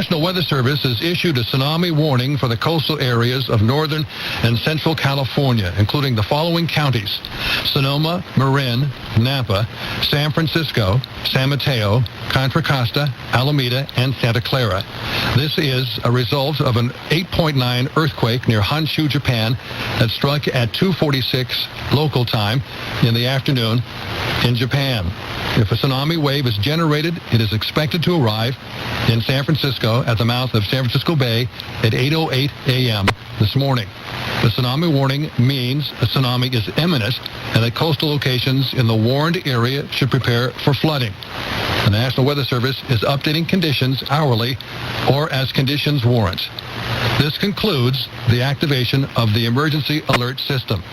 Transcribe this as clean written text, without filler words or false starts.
National Weather Service has issued a tsunami warning for the coastal areas of northern and central California, including the following counties: Sonoma, Marin, Napa, San Francisco, San Mateo, Contra Costa, Alameda, and Santa Clara. This is a result of an 8.9 earthquake near Honshu, Japan, that struck at 2:46 local time in the afternoon in Japan. If a tsunami wave is generated, it is expected to arrive in San Francisco at the mouth of San Francisco Bay at 8:08 a.m. this morning. The tsunami warning means a tsunami is imminent and that coastal locations in the warned area should prepare for flooding. The National Weather Service is updating conditions hourly or as conditions warrant. This concludes the activation of the emergency alert system.